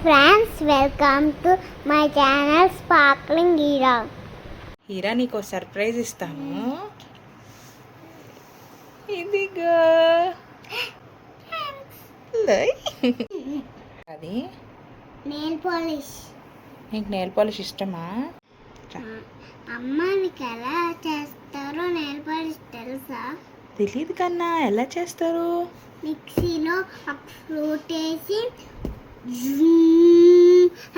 Friends, welcome to my channel sparkling Heera. Heera నీకు surprise ఇస్తాను. ఇదిగో అది నెయిల్ పాలిష్. నీకు నెయిల్ పాలిష్ ఇష్టమా? అమ్మ, నీకు ఎలా చేస్తారో నెయిల్ పాలిష్ తెలుసా? తెలియదు కన్నా, ఎలా చేస్తారు? మిక్సీలో ఒక ఫ్రూట్ వేసి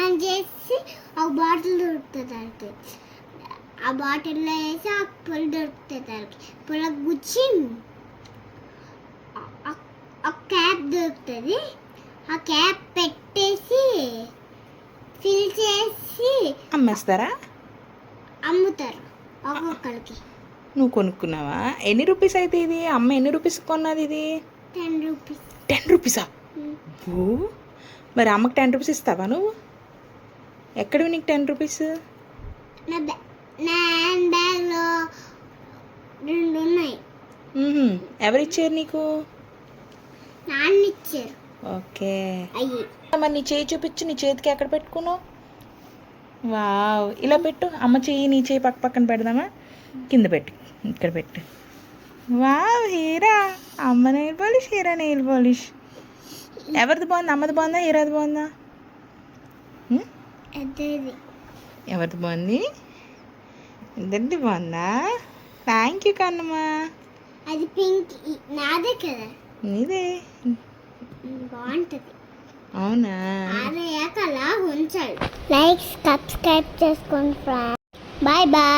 అని చేసి ఒక బాటిల్ దొరుకుతుంది దానికి. ఆ బాటిల్లో వేసి ఆ పుల్ల దొరుకుతుంది దానికి. పుల్ల గుచ్చి ఒక క్యాప్ దొరుకుతుంది. ఆ క్యాప్ పెట్టేసి ఫిల్ చేసి అమ్మేస్తారా? అమ్ముతారు ఒక్కొక్కరికి. నువ్వు కొనుక్కున్నావా? ఎన్ని రూపీస్ అయితే ఇది? అమ్మ ఎన్ని రూపీస్ కొన్నది ఇది? 10 రూపీస్. 10 రూపీసా? ఓ, మరి అమ్మకి 10 రూపీస్ ఇస్తావా నువ్వు? ఎక్కడివి నీకు 10 రూపీస్? నా హ్యాండ్ బ్యాగ్లో 2 ఉన్నాయి. ఎవరిచ్చారు నీకు? నాన్న ఇచ్చారు. ఓకే, అయ్యి మరి నీ చేయి చూపించు. నీ చేతికి ఎక్కడ పెట్టుకున్నావు? వావ్, ఇలా పెట్టు. అమ్మ చెయ్యి నీ చేయి పక్క పక్కన పెడదామా? కింద పెట్టు, ఇక్కడ పెట్టు. వావ్, హీరా. అమ్మ nail polish, Heera nail polish. ఎవరిది బాగుంది? అమ్మది బాగుందా, హీరాది బాగుందా? ఎవరిది బాగుంది? ఇద్దరిది బాగుందా? థ్యాంక్ యూ కన్నమ్మా. అది పింక్, నాదే కదా. నీదే. బాగుంటుంది. అవునా? అదే అలా ఉంచాలి. లైక్, సబ్స్క్రైబ్ చేసుకోండి ఫ్రెండ్స్. Bye bye.